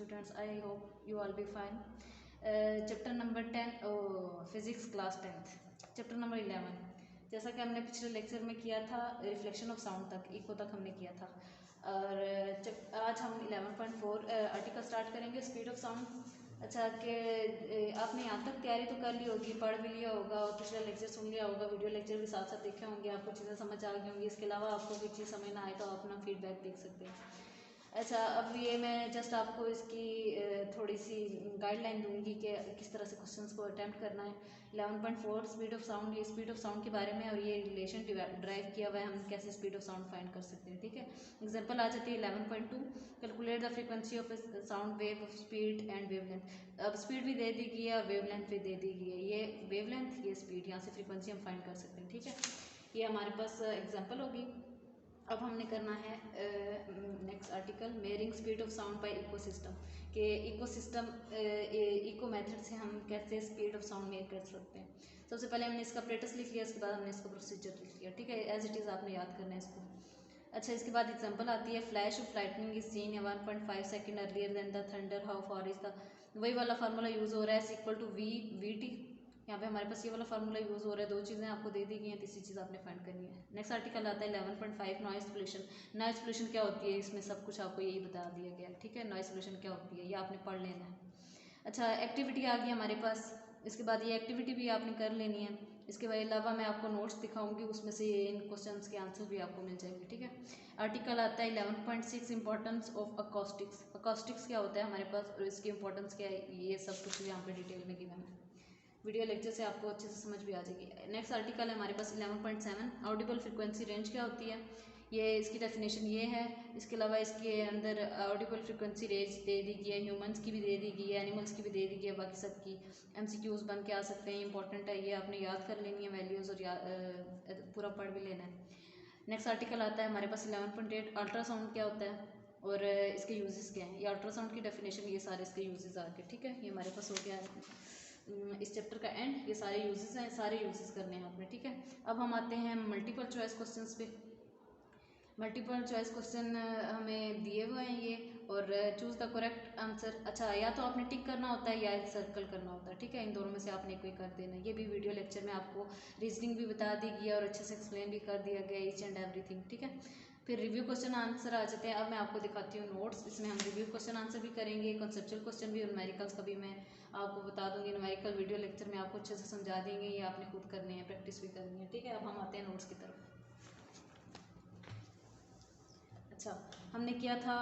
students, I hope you all be fine. Chapter number 10, physics class 10th. Chapter number 11, जैसा कि हमने पिछले lecture में किया था रिफ्लेक्शन ऑफ साउंड तक, इको तक हमने किया था। और आज हम 11.4 आर्टिकल स्टार्ट करेंगे, स्पीड ऑफ साउंड। अच्छा कि आपने यहाँ तक तैयारी तो कर ली होगी, पढ़ भी लिया होगा और पिछला लेक्चर सुन लिया होगा, वीडियो लेक्चर भी साथ साथ देखे होंगे, आपको चीज़ें समझ आ गई होंगी। इसके अलावा आपको कोई चीज़ समझ ना आए तो आप अपना फीडबैक देख सकते हैं। अच्छा, अब ये मैं जस्ट आपको इसकी थोड़ी सी गाइडलाइन दूंगी कि किस तरह से क्वेश्चंस को अटैम्प्ट करना है। 11.4 स्पीड ऑफ साउंड, ये स्पीड ऑफ साउंड के बारे में और ये रिलेशन ड्राइव किया हुआ है, हम कैसे स्पीड ऑफ साउंड फाइंड कर सकते हैं। ठीक है, एग्जांपल आ जाती है 11.2, calculate the frequency of sound wave of speed and wavelength. अब स्पीड भी दे दी गई है और वेवलेंथ भी दे दी गई है, ये वेवलेंथ ये स्पीड, यहाँ से फ्रीक्वेंसी हम फाइंड कर सकते हैं। ठीक है, ये हमारे पास एग्जाम्पल होगी। अब हमने करना है next article, मेयरिंग speed of sound bye ecosystem, के इकोसिस्टम इको मेथड से हम कैसे स्पीड ऑफ साउंड मेयर कर सकते हैं। सबसे पहले हमने इसका अपरेटस लिख लिया, उसके बाद हमने इसका प्रोसीजर लिख लिया। ठीक है, एज इट इज़ आपने याद करना है इसको। अच्छा, इसके बाद एग्जांपल आती है, flash of lightning is seen 1.5 second earlier than the thunder, how far is the, वही वाला फार्मूला यूज़ हो रहा है, इक्वल टू वी टी। यहाँ पे हमारे पास ये वाला फार्मूला यूज़ हो रहा है। दो चीज़ें आपको दे दी गई हैं, तीसरी चीज़ आपने फाइंड करनी है। नेक्स्ट आर्टिकल आता है 11.5, नॉइस पोल्यूशन। नॉइस पोल्यूशन क्या होती है, इसमें सब कुछ आपको यही बता दिया गया है। ठीक है, नॉइस पोल्यूशन क्या होती है ये आपने पढ़ लेना है। अच्छा, एक्टिविटी आ गई हमारे पास, इसके बाद ये एक्टिविटी भी आपने कर लेनी है। इसके अलावा मैं आपको नोट्स दिखाऊंगी, उसमें से इन क्वेश्चंस के आंसर भी आपको मिल जाएंगे। ठीक है, आर्टिकल आता है 11.6, इंपॉर्टेंस ऑफ अकॉस्टिक्स। अकॉस्टिक्स क्या होता है हमारे पास और इसकी इंपॉर्टेंस क्या है, ये सब कुछ यहाँ पे डिटेल में गिवन है। वीडियो लेक्चर से आपको अच्छे से समझ भी आ जाएगी। नेक्स्ट आर्टिकल है हमारे पास 11.7, ऑडिबल फ्रिक्वेंसी रेंज क्या होती है, ये इसकी डेफिनेशन ये है। इसके अलावा इसके अंदर ऑडिबल फ्रिक्वेंसी रेंज दे दी गई है, ह्यूमंस की भी दे दी गई है, एनिमल्स की भी दे दी गई है, बाकी सब की MCQs बन के आ सकते हैं। इंपॉर्टेंट है, ये आपने याद कर लेनी है वैल्यूज़ और पूरा पढ़ भी लेना है। नेक्स्ट आर्टिकल आता है हमारे पास 11.8, अल्ट्रासाउंड क्या होता है और इसके यूजेस क्या हैं। ये अल्ट्रासाउंड की डेफिनेशन, ये सारे इसके यूजेस आ गए। ठीक है, ये हमारे पास हो गया है इस चैप्टर का एंड। ये सारे यूजेस हैं, सारे यूजेस करने हैं आपने। ठीक है, अब हम आते हैं मल्टीपल चॉइस क्वेश्चंस पे। मल्टीपल चॉइस क्वेश्चन हमें दिए हुए हैं ये, और चूज़ द करेक्ट आंसर। अच्छा, या तो आपने टिक करना होता है या सर्कल करना होता है। ठीक है, इन दोनों में से आपने कोई कर देना है। ये भी वीडियो लेक्चर में आपको रीजनिंग भी बता दी गई है और अच्छे से एक्सप्लेन भी कर दिया गया ईच एंड एवरीथिंग। ठीक है, फिर रिव्यू क्वेश्चन आंसर आ जाते हैं। अब मैं आपको दिखाती हूँ नोट्स, इसमें हम रिव्यू क्वेश्चन आंसर भी करेंगे, कॉन्सेप्चुअल क्वेश्चन भी और न्यूमेरिकल्स का भी मैं आपको बता दूंगी। न्यूमेरिकल वीडियो लेक्चर में आपको अच्छे से समझा देंगे, ये आपने खुद करने हैं, प्रैक्टिस भी करनी है। ठीक है, अब हम आते हैं नोट्स की तरफ। अच्छा, हमने किया था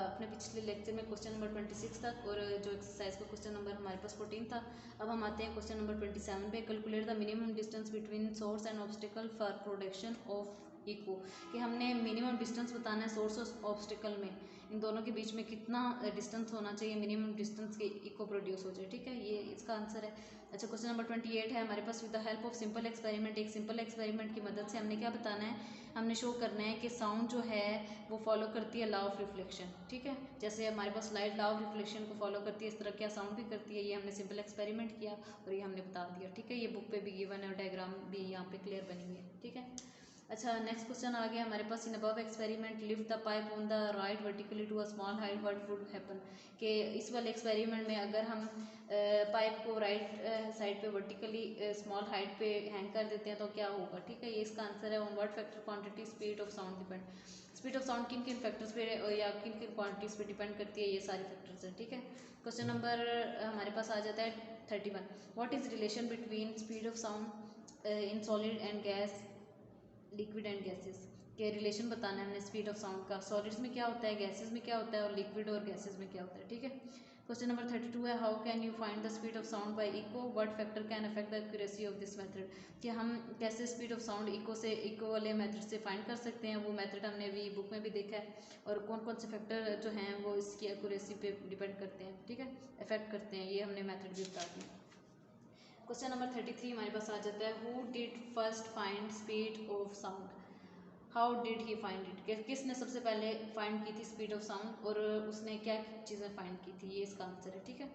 अपने पिछले लेक्चर में क्वेश्चन नंबर 26 तक, और जो एक्सरसाइज का क्वेश्चन नंबर हमारे पास 14 था। अब हम आते हैं क्वेश्चन नंबर 27 पे, calculate the minimum distance between source and obstacle for production of echo, कि हमने मिनिमम डिस्टेंस बताना है सोर्स और ऑब्स्टिकल में, इन दोनों के बीच में कितना डिस्टेंस होना चाहिए, मिनिमम डिस्टेंस के इको प्रोड्यूस हो जाए। ठीक है, ये इसका आंसर है। अच्छा, क्वेश्चन नंबर 28 है हमारे पास, with the help of simple experiment, एक सिंपल एक्सपेरिमेंट की मदद से हमने क्या बताना है, हमने शो करना है कि साउंड जो है वो फॉलो करती है लॉ ऑफ रिफ्लेक्शन। ठीक है, जैसे हमारे पास लाइट लॉ ऑफ रिफ्लेक्शन को फॉलो करती है, इस तरह क्या साउंड भी करती है। ये हमने सिंपल एक्सपेरिमेंट किया और ये हमने बता दिया। ठीक है, ये बुक पे भी गिवन है और डायग्राम भी यहाँ पे क्लियर बनी हुई है। ठीक है, अच्छा, नेक्स्ट क्वेश्चन आ गया हमारे पास, in above experiment lift the pipe on the right vertically to a small height, what would happen, कि इस वाले एक्सपेरिमेंट में अगर हम पाइप को राइट साइड पे वर्टिकली स्मॉल हाइट पे हैंग कर देते हैं तो क्या होगा। ठीक है, ये इसका आंसर है। On what factor quantity speed of sound depend, speed of sound किन किन फैक्टर्स पे या किन किन क्वांटिटीज पे डिपेंड करती है, ये सारे फैक्टर्स हैं। ठीक है, क्वेश्चन नंबर हमारे पास आ जाता है 31, what is relation between speed of sound in solid and gas, liquid and gases, के रिलेशन बताना है हमने स्पीड ऑफ साउंड का। सॉलिड्स में क्या होता है, गैसेस में क्या होता है और लिक्विड और गैसेस में क्या होता है। ठीक है, क्वेश्चन नंबर 32 है, how can you find the speed of sound by echo, what factor can affect the accuracy of this method, कि हम कैसे स्पीड ऑफ साउंड इको वाले मेथड से फाइंड कर सकते हैं। वो मेथड हमने अभी बुक में भी देखा है, और कौन कौन से फैक्टर जो हैं वो इसकी एक्यूरेसी पे डिपेंड करते हैं। ठीक है, अफेक्ट करते हैं, ये हमने मेथड भी बता दिया। क्वेश्चन नंबर 33 हमारे पास आ जाता है, who did first find speed of sound, how did he find it, किसने सबसे पहले फाइंड की थी स्पीड ऑफ साउंड और उसने क्या चीज़ें फाइंड की थी, ये इसका आंसर है। ठीक है,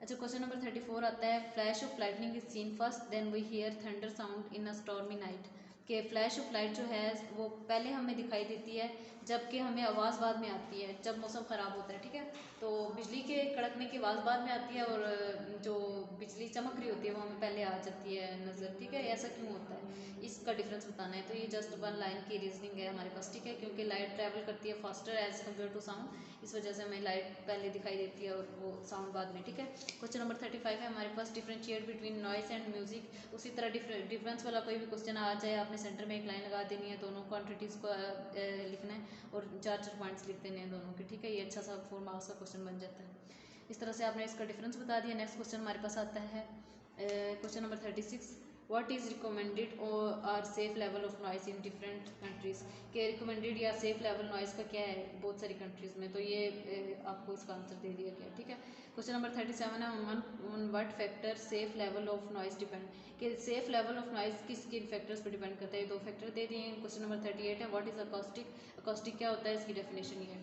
अच्छा, क्वेश्चन नंबर 34 आता है, flash of lightning is seen first then we hear thunder sound in a stormy night, के फ्लैश ऑफ लाइट जो है वो पहले हमें दिखाई देती है जबकि हमें आवाज़ बाद में आती है जब मौसम ख़राब होता है। ठीक है, तो बिजली कड़कने की आवाज़ बाद में आती है और जो बिजली चमक रही होती है वो हमें पहले आ जाती है नज़र, ठीक है, ऐसा क्यों होता है, इसका डिफरेंस बताना है। तो ये जस्ट वन लाइन की रीजनिंग है हमारे पास, ठीक है, क्योंकि लाइट ट्रैवल करती है faster as compare to sound, इस वजह से हमें लाइट पहले दिखाई देती है और वो साउंड बाद में, ठीक है। क्वेश्चन नंबर 35 है हमारे पास, differentiate between noise and music. उसी तरह डिफरेंस वाला कोई भी क्वेश्चन आ जाए, आपने सेंटर में एक लाइन लगा देनी है, दोनों क्वान्टिटीज़ को लिखना है और 4-4 पॉइंट्स लिख देने हैं दोनों के, ठीक है। ये अच्छा सा 4 मार्क्स का क्वेश्चन बन जाता है। इस तरह से आपने इसका डिफरेंस बता दिया। नेक्स्ट क्वेश्चन हमारे पास आता है question number 36, what is recommended और safe level of noise in different countries, के रिकमेंडेड या सेफ लेवल नॉइस का क्या है बहुत सारी कंट्रीज़ में, तो ये आपको इसका आंसर दे दिया गया, ठीक है। क्वेश्चन नंबर 37 है, on what factor safe level of noise depend, कि सेफ लेवल ऑफ नॉइस किस किन फैक्टर्स पर डिपेंड करता है, 2 फैक्टर दे दिए हैं। क्वेश्चन नंबर 38 है, व्हाट इज़ अकॉस्टिक, अकॉस्टिक क्या होता है, इसकी डेफिनेशन ये है।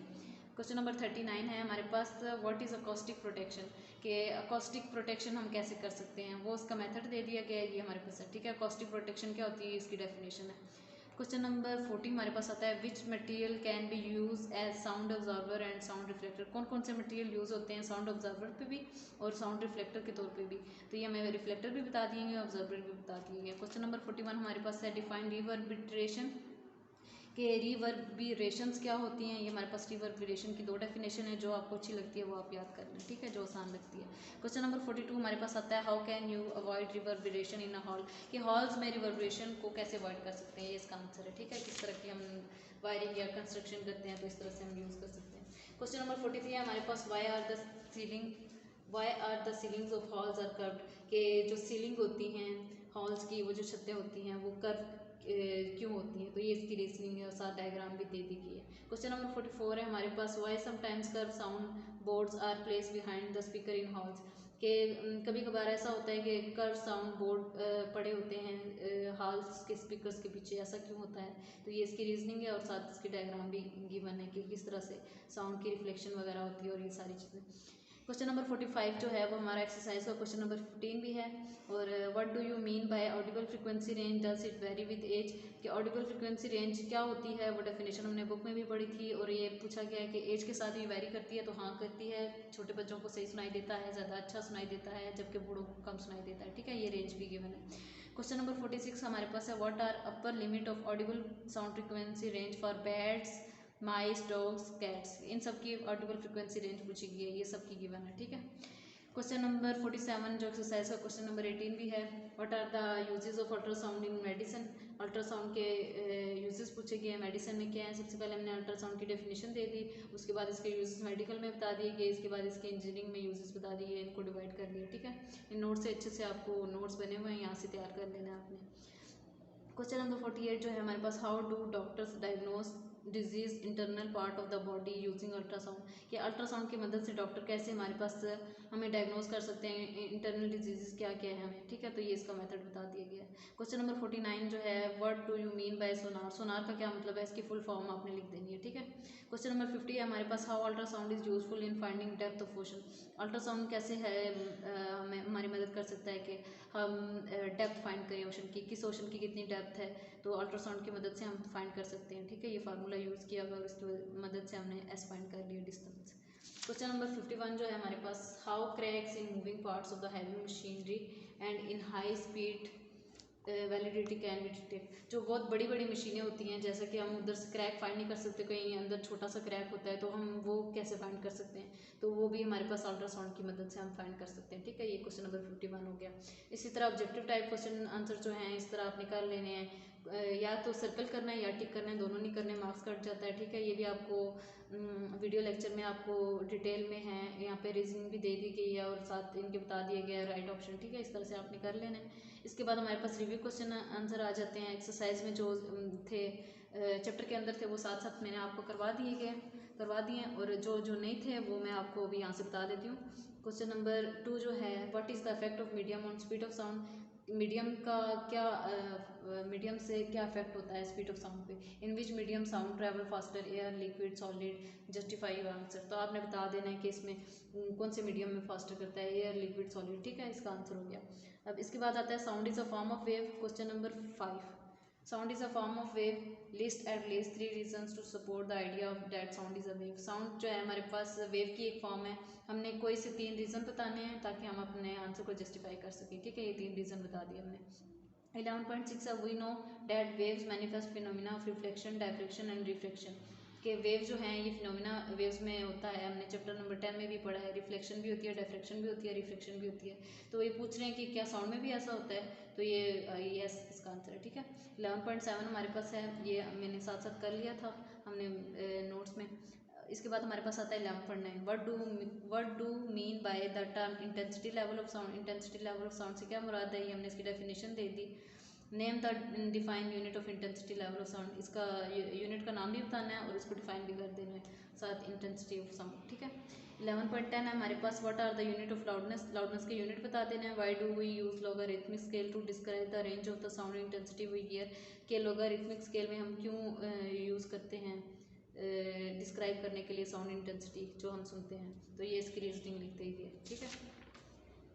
क्वेश्चन नंबर 39 है हमारे पास, व्हाट इज़ अकॉस्टिक प्रोटेक्शन, कि अकॉस्टिक प्रोटेक्शन हम कैसे कर सकते हैं, वो उसका मेथड दे दिया गया है, ये हमारे पास है, ठीक है। अकॉस्टिक प्रोटेक्शन क्या होती है, इसकी डेफिनेशन है। क्वेश्चन नंबर 40 हमारे पास आता है, which material can be use as sound observer and sound reflector, कौन कौन से मटेरियल यूज़ होते हैं साउंड ऑब्जर्वर पे भी और साउंड रिफ्लेक्टर के तौर पे भी, तो ये हमें रिफ्लेक्टर भी बता दिए गए, ऑब्जर्वर भी बता दिए गए। क्वेश्चन नंबर 41 हमारे पास है, डिफाइन रिवर्बिट्रेशन, कि रिवर्बिरेशंस क्या होती हैं, ये हमारे पास रिवर्बिरेशन की 2 डेफिनेशन है, जो आपको अच्छी लगती है वो आप याद कर लें, ठीक है, जो आसान लगती है। क्वेश्चन नंबर 42 हमारे पास आता है, how can you avoid reverberation in a hall, कि हॉल्स में रिवर्बिरेशन को कैसे अवॉइड कर सकते हैं, ये इसका आंसर है, ठीक है। किस तरह की हम वायरिंग या कंस्ट्रक्शन करते हैं तो इस तरह से हम यूज़ कर सकते हैं। क्वेश्चन नंबर 43 है हमारे पास, why are the ceilings of halls are curved, के जो सीलिंग होती हैं हॉल्स की, वो जो छतें होती हैं वो कर्व क्यों होती हैं, तो ये इसकी रीजनिंग है और साथ डायग्राम भी दे दी गई है। क्वेश्चन नंबर 44 है हमारे पास, why sometimes curve sound boards are place behind the speaker in halls, के कभी कभार ऐसा होता है कि कर्व साउंड बोर्ड पड़े होते हैं हॉल्स के स्पीकर्स के पीछे, ऐसा क्यों होता है, तो ये इसकी रीजनिंग है और साथ इसकी डायग्राम भी गिवन है कि किस तरह से साउंड की रिफ्लेक्शन वगैरह होती है और ये सारी चीज़ें। क्वेश्चन नंबर 45 जो है वो हमारा एक्सरसाइज का क्वेश्चन नंबर 15 भी है, और what do you mean by audible frequency range, does it vary with age, कि ऑडिबल फ्रीक्वेंसी रेंज क्या होती है, वो डेफिनेशन हमने बुक में भी पढ़ी थी और ये पूछा गया है कि एज के साथ भी वेरी करती है, तो हाँ करती है, छोटे बच्चों को सही सुनाई देता है, ज़्यादा अच्छा सुनाई देता है, जबकि बूढ़ों को कम सुनाई देता है, ठीक है, ये रेंज भी गिवन है। क्वेश्चन नंबर 46 हमारे पास है, what are upper limit of audible sound frequency range for bats, mice, dogs, cats, इन सब की ऑडिबल फ्रीक्वेंसी रेंज पूछी गई है, ये सब की गिवन है, ठीक है। क्वेश्चन नंबर 47 जो एक्सरसाइज का क्वेश्चन नंबर 18 भी है, what are the uses of ultrasound in medicine, ultrasound के यूजेस पूछे गए हैं मेडिसिन में क्या है। सबसे पहले हमने अल्ट्रासाउंड की डेफिनेशन दे दी, उसके बाद इसके यूजेस मेडिकल में बता दिए गए, इसके बाद इसके इंजीनियरिंग में यूजेस बता दिए, इनको डिवाइड कर लिया, ठीक है। इन नोट्स से अच्छे से आपको नोट्स बने हुए हैं, यहाँ से तैयार कर लेना है आपने। क्वेश्चन नंबर 48 जो है हमारे पास, how do doctors diagnose disease internal part of the body using ultrasound, कि अल्ट्रासाउंड की मदद से डॉक्टर कैसे हमारे पास हमें डायग्नोज कर सकते हैं इंटरनल डिजीज़ क्या क्या है हमें, ठीक है, तो ये इसका मेथड बता दिया गया है। क्वेश्चन नंबर 49 जो है, what do you mean by sonar, sonar का क्या मतलब है, इसकी फुल फॉर्म आपने लिख देनी है, ठीक है। क्वेश्चन नंबर 50 है हमारे पास, how ultrasound is useful in finding depth of ocean, ultrasound कैसे है हमें हमारी मदद कर सकता है कि हम डेप्थ फाइंड करें ओशन की, किस ओशन की कितनी डेप्थ है, तो अल्ट्रासाउंड की मदद से हम फाइंड कर सकते हैं, ठीक है, ये फार्मूला यूज़ किया हुआ और इसकी मदद से हमने एस फाइंड कर लिया, डिस्टेंस। क्वेश्चन नंबर 51 जो है हमारे पास, how cracks in moving parts of the heavy machinery and in high speed validity can be detect, जो बहुत बड़ी बड़ी मशीनें होती हैं, जैसा कि हम उधर से क्रैक फाइंड नहीं कर सकते, कहीं अंदर छोटा सा क्रैक होता है तो हम वो कैसे फाइंड कर सकते हैं, तो वो भी हमारे पास अल्ट्रासाउंड की मदद से हम फाइंड कर सकते हैं, ठीक है, ये क्वेश्चन नंबर 51 हो गया। इसी तरह ऑब्जेक्टिव टाइप क्वेश्चन आंसर जो हैं इस तरह आप निकाल लेने हैं, या तो सर्कल करना है या टिक करना है, दोनों नहीं करने मार्क्स कट जाता है, ठीक है, ये भी आपको वीडियो लेक्चर में आपको डिटेल में है, यहाँ पे रीजनिंग भी दे दी गई है और साथ इनके बता दिया गया है राइट ऑप्शन, ठीक है, इस तरह से आपने कर लेना है। इसके बाद हमारे पास रिव्यू क्वेश्चन आंसर आ जाते हैं, एक्सरसाइज में जो थे चैप्टर के अंदर थे वो साथ साथ मैंने आपको करवा दिए, और जो जो नहीं थे वो मैं आपको अभी यहाँ से बता देती हूँ। क्वेश्चन नंबर 2 जो है, what is the effect of medium on speed of sound, medium का क्या मीडियम से क्या इफेक्ट होता है स्पीड ऑफ साउंड पे, in which medium sound travel faster, air, liquid, solid, justify your answer, तो आपने बता देना है कि इसमें कौन से मीडियम में फास्टर करता है, एयर, लिक्विड, सॉलिड, ठीक है, इसका आंसर हो गया। अब इसके बाद आता है sound is a form of wave, question number 5, sound is a form of wave, list at least 3 reasons to support the idea of that sound is a wave. Sound जो है हमारे पास वेव की एक फॉर्म है, हमने कोई से 3 reason बताने हैं ताकि हम अपने आंसर को जस्टिफाई कर सकें। ठीक है, ये 3 रीज़न बता दिए हमने। 11.6 we know that waves manifest phenomena of reflection, diffraction and reflection. के वेव जो हैं ये फिनोमिना वेव्स में होता है, हमने चैप्टर नंबर 10 में भी पढ़ा है। रिफ्लेक्शन भी होती है, डायफ्रेक्शन भी होती है, रिफ्लेक्शन भी होती है। तो ये पूछ रहे हैं कि क्या साउंड में भी ऐसा होता है, तो ये यस इसका आंसर है। ठीक है, 11.7 हमारे पास है, ये मैंने साथ साथ कर लिया था हमने नोट्स में। इसके बाद हमारे पास आता है 11.9 what do mean by the term intensity level of sound. Intensity level of sound से क्या मुराद है, ये हमने इसकी definition they the. Name the define unit of intensity level of sound, इसका यूनिट का नाम भी बताना है और इसको डिफाइन भी कर देना है साथ इंटेंसिटी ऑफ साउंड। ठीक है, 11.10 है हमारे पास, what are the unit of loudness. Loudness के यूनिट बता देना है। Why do we use logarithmic scale to describe the range of the sound intensity we hear. के लॉगरिथमिक स्केल में हम क्यों यूज़ करते हैं डिस्क्राइब करने के लिए साउंड इंटेंसिटी जो हम सुनते हैं, तो ये इसकी रीजनिंग लिख दी है। ठीक है,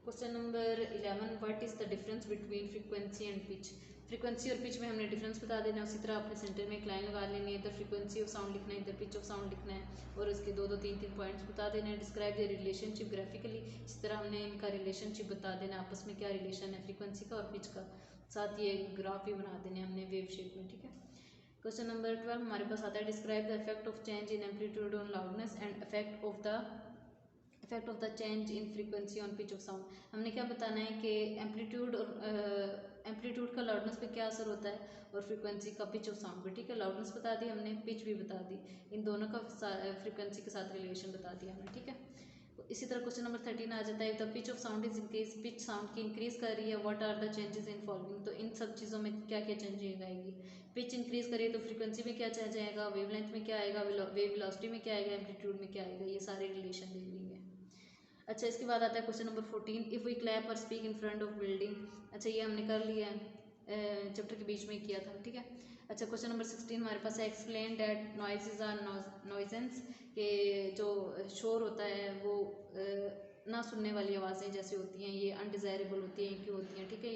question number 11, what is the difference between frequency and pitch. Frequency और पिच में हमने डिफरेंस बता देना। उसी तरह आपने सेंटर में एक लाइन लगा लेनी है, इधर फ्रीक्वेंसी ऑफ साउंड लिखना है, इधर पिच ऑफ साउंड लिखना है और उसके 2-3 पॉइंट्स बता देना है। डिस्क्राइब द रिलेशनशिप ग्राफिकली, इस तरह हमने इनका रिलेशनशिप बता देना आपस में क्या रिलेशन है फ्रीक्वेंसी का और पिच का। साथ ये ग्राफ भी बना देने हमने वेव शेप में। ठीक है, क्वेश्चन नंबर 12 हमारे पास आता है, describe the effect of change in amplitude on loudness and effect of the change in frequency on pitch of sound. हमने क्या बताना है कि एम्पलीट्यूड और एम्पलीट्यूड का लाउडनेस पे क्या असर होता है और फ्रीक्वेंसी का पिच ऑफ साउंड पे। ठीक है, लाउडनेस बता दी हमने, पिच भी बता दी, इन दोनों का फ्रीक्वेंसी के साथ रिलेशन बता दिया हमने। ठीक है, इसी तरह क्वेश्चन नंबर 13 आ जाता है, the pitch of sound is increase, pitch sound की इंक्रीज कर रही है, what are the changes in following. तो इन सब चीज़ों में क्या क्या चेंजिंग आएगी। पिच इंक्रीज करिए तो फ्रीक्वेंसी में क्या चेंज आएगा, वेवलेंथ में क्या आएगा, वेव वेलोसिटी में क्या आएगा, एम्पलीट्यूड में क्या आएगा, ये सारे रिलेशन दे दी है। अच्छा, इसके बाद आता है question number 14, if we clap और speak in front of building. अच्छा, ये हमने कर लिया है, चैप्टर के बीच में किया था। ठीक है, अच्छा क्वेश्चन नंबर 16 हमारे पास है, एक्सप्लेन डैट नॉइजेज आर नॉइजेंस, के जो शोर होता है वो ना सुनने वाली आवाज़ें जैसे होती हैं ये अनडिज़ायरेबल होती हैं, क्यों होती हैं। ठीक है,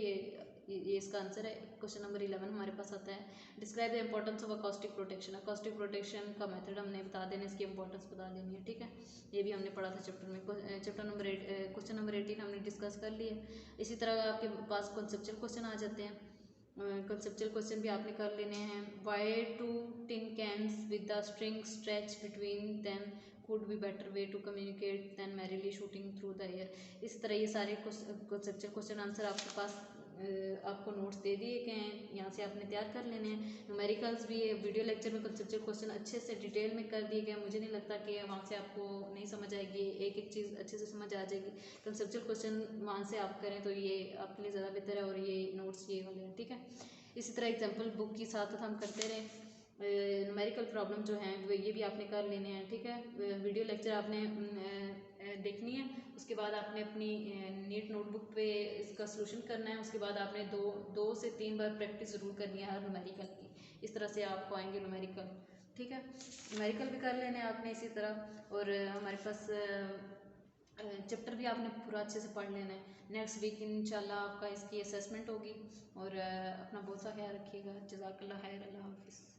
ये इसका आंसर है। क्वेश्चन नंबर 11 हमारे पास आता है, describe the importance of acoustic protection. Acoustic protection का मेथड हमने बता देना, इसकी इंपॉर्टेंस बता देनी है। ठीक है, ये भी हमने पढ़ा था चैप्टर में। चैप्टर नंबर क्वेश्चन नंबर 18 हमने डिस्कस कर लिया। इसी तरह आपके पास कॉन्सेप्चुअल क्वेश्चन आ जाते हैं। कॉन्सेप्चुअल क्वेश्चन भी आपने कर लेने हैं। Why two tin cans with the string stretch between them could be better way to communicate than merely shooting through the air. इस तरह ये सारे कॉन्सेप्चुअल क्वेश्चन आंसर आपके पास आपको नोट्स दे दिए गए हैं, यहाँ से आपने तैयार कर लेने हैं। न्यूमेरिकल्स भी वीडियो लेक्चर में कॉन्सेप्चुअल क्वेश्चन अच्छे से डिटेल में कर दिए गए। मुझे नहीं लगता कि वहाँ से आपको नहीं समझ आएगी, एक एक चीज़ अच्छे से समझ आ जाएगी। कॉन्सेप्चुअल क्वेश्चन वहाँ से आप करें तो ये आपके लिए ज़्यादा बेहतर है और ये नोट्स ये वाले हैं। ठीक है, इसी तरह एग्जाम्पल बुक की साथ साथ हम करते रहें। न्यूमेरिकल प्रॉब्लम जो हैं वो ये भी आपने कर लेने हैं। ठीक है, वीडियो लेक्चर आपने देखनी है, उसके बाद आपने अपनी नीट नोटबुक पे इसका सलूशन करना है। उसके बाद आपने दो से 3 बार प्रैक्टिस ज़रूर करनी है हर न्यूमेरिकल की, इस तरह से आपको आएंगे न्यूमेरिकल। ठीक है, न्यूमेरिकल भी कर लेने हैं आपने इसी तरह। और हमारे पास चैप्टर भी आपने पूरा अच्छे से पढ़ लेना है। नेक्स्ट वीक इंशाल्लाह आपका इसकी असेसमेंट होगी। और अपना बहुत सा ख्याल रखिएगा। जज़ाकल्लाह खैर, अल्लाह हाफिज़।